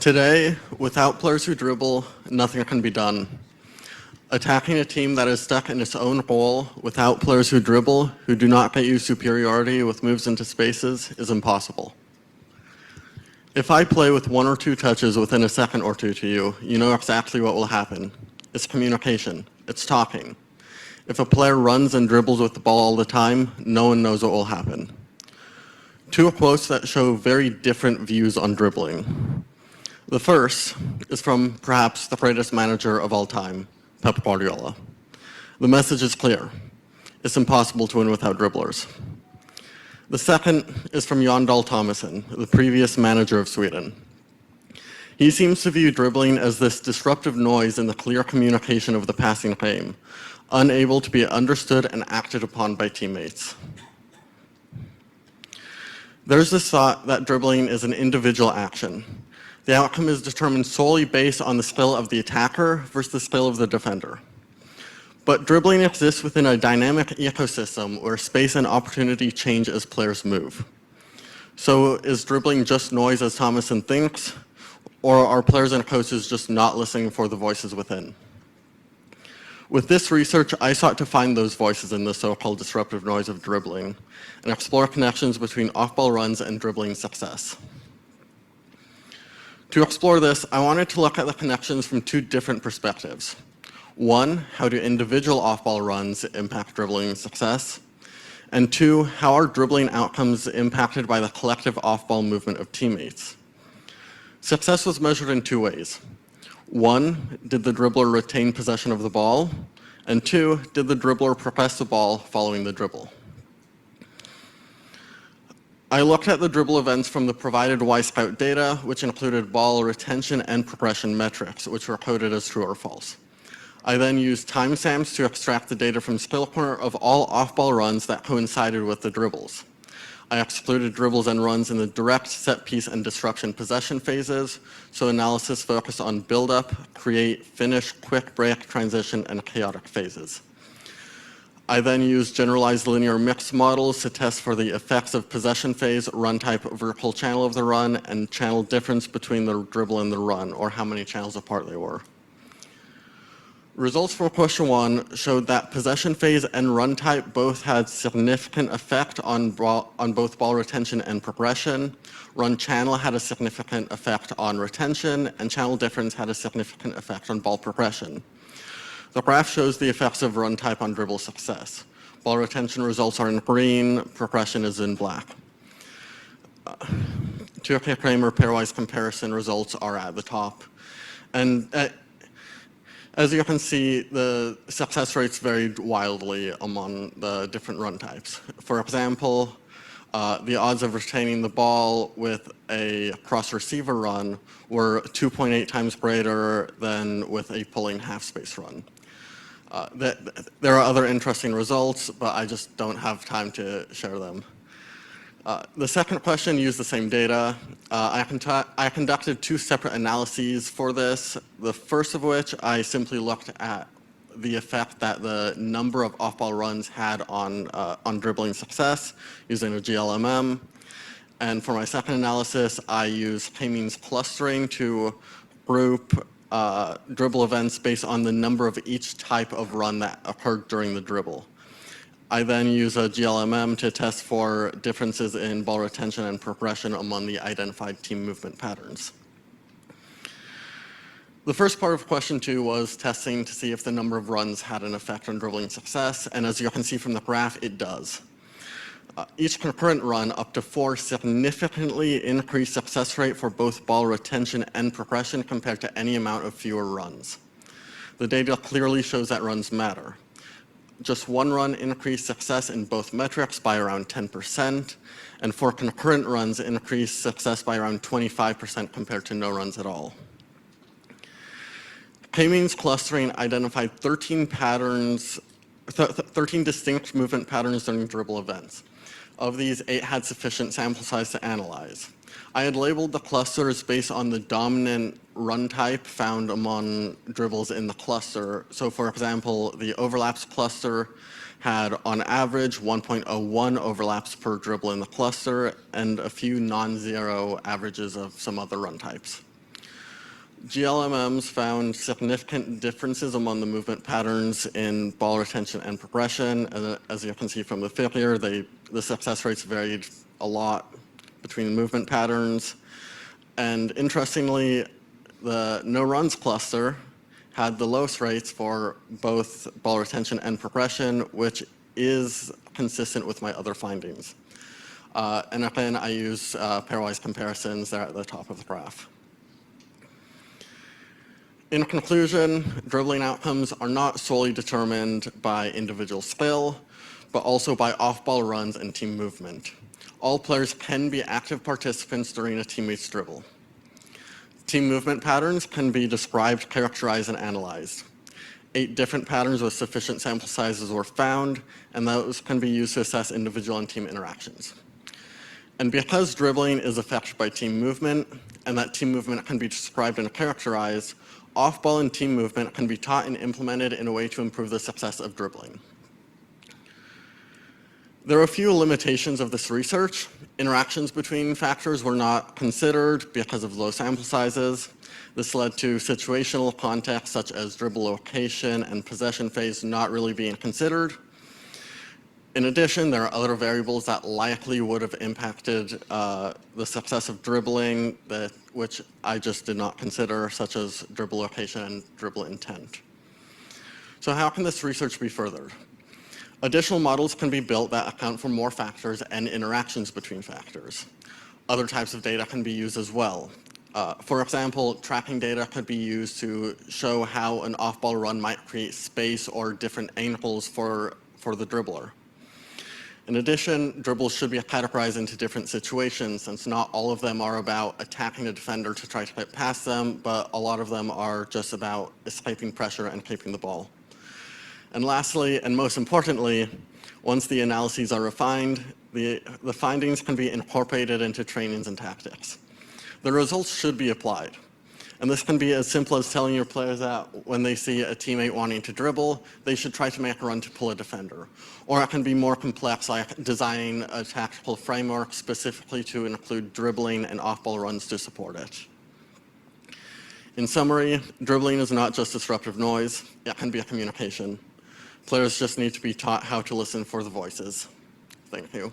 Today, without players who dribble, nothing can be done. Attacking a team that is stuck in its own hole without players who dribble, who do not get you superiority with moves into spaces, is impossible. If I play with one or two touches within a second or two to you, you know exactly what will happen. It's communication. It's talking. If a player runs and dribbles with the ball all the time, no one knows what will happen. Two quotes that show very different views on dribbling. The first is from perhaps the greatest manager of all time, Pep Guardiola. The message is clear. It's impossible to win without dribblers. The second is from Jan Dahl Tomasson, the previous manager of Sweden. He seems to view dribbling as this disruptive noise in the clear communication of the passing game, unable to be understood and acted upon by teammates. There's this thought that dribbling is an individual action. The outcome is determined solely based on the skill of the attacker versus the skill of the defender. But dribbling exists within a dynamic ecosystem where space and opportunity change as players move. So is dribbling just noise as Tomasson thinks, or are players and coaches just not listening for the voices within? With this research, I sought to find those voices in the so-called disruptive noise of dribbling and explore connections between off-ball runs and dribbling success. To explore this, I wanted to look at the connections from two different perspectives. One, how do individual off-ball runs impact dribbling success? And two, how are dribbling outcomes impacted by the collective off-ball movement of teammates? Success was measured in two ways. One, did the dribbler retain possession of the ball? And two, did the dribbler progress the ball following the dribble? I looked at the dribble events from the provided Y-Scout data, which included ball retention and progression metrics, which were coded as true or false. I then used timestamps to extract the data from Skill Corner of all off-ball runs that coincided with the dribbles. I excluded dribbles and runs in the direct, set piece, and disruption possession phases, so analysis focused on build-up, create, finish, quick break, transition, and chaotic phases. I then used generalized linear mix models to test for the effects of possession phase, run type, vertical channel of the run, and channel difference between the dribble and the run, or how many channels apart they were. Results for question one showed that possession phase and run type both had significant effect on both ball retention and progression. Run channel had a significant effect on retention, and channel difference had a significant effect on ball progression. The graph shows the effects of run type on dribble success. Ball retention results are in green, progression is in black. 2K Kramer pairwise comparison results are at the top. And as you can see, the success rates varied wildly among the different run types. For example, the odds of retaining the ball with a cross-receiver run were 2.8 times greater than with a pulling half-space run. There are other interesting results, but I just don't have time to share them. The second question used the same data. I conducted two separate analyses for this, the first of which I simply looked at the effect that the number of off-ball runs had on dribbling success using a GLMM. And for my second analysis, I used k-means clustering to group dribble events based on the number of each type of run that occurred during the dribble. I then use a GLMM to test for differences in ball retention and progression among the identified team movement patterns. The first part of question two was testing to see if the number of runs had an effect on dribbling success, and as you can see from the graph, it does. Each concurrent run, up to 4, significantly increased success rate for both ball retention and progression compared to any amount of fewer runs. The data clearly shows that runs matter. Just one run increased success in both metrics by around 10%, and 4 concurrent runs increased success by around 25% compared to no runs at all. K-means clustering identified 13 distinct movement patterns during dribble events. Of these, 8 had sufficient sample size to analyze. I had labeled the clusters based on the dominant run type found among dribbles in the cluster. So for example, the overlaps cluster had on average 1.01 overlaps per dribble in the cluster and a few non-zero averages of some other run types. GLMMs found significant differences among the movement patterns in ball retention and progression. And as you can see from the figure, the success rates varied a lot between movement patterns. And interestingly, the no runs cluster had the lowest rates for both ball retention and progression, which is consistent with my other findings. And again, I use pairwise comparisons there at the top of the graph. In conclusion, dribbling outcomes are not solely determined by individual skill, but also by off-ball runs and team movement. All players can be active participants during a teammate's dribble. Team movement patterns can be described, characterized, and analyzed. 8 different patterns with sufficient sample sizes were found, and those can be used to assess individual and team interactions. And because dribbling is affected by team movement, and that team movement can be described and characterized, off-ball and team movement can be taught and implemented in a way to improve the success of dribbling. There are a few limitations of this research. Interactions between factors were not considered because of low sample sizes. This led to situational context such as dribble location and possession phase not really being considered. In addition, there are other variables that likely would have impacted the success of dribbling which I just did not consider, such as dribble location and dribble intent. So how can this research be furthered? Additional models can be built that account for more factors and interactions between factors. Other types of data can be used as well. For example, tracking data could be used to show how an off-ball run might create space or different angles for the dribbler. In addition, dribbles should be categorized into different situations, since not all of them are about attacking a defender to try to get past them, but a lot of them are just about escaping pressure and keeping the ball. And lastly, and most importantly, once the analyses are refined, the findings can be incorporated into trainings and tactics. The results should be applied. And this can be as simple as telling your players that when they see a teammate wanting to dribble, they should try to make a run to pull a defender. Or it can be more complex, like designing a tactical framework specifically to include dribbling and off-ball runs to support it. In summary, dribbling is not just disruptive noise, it can be a communication. Players just need to be taught how to listen for the voices. Thank you.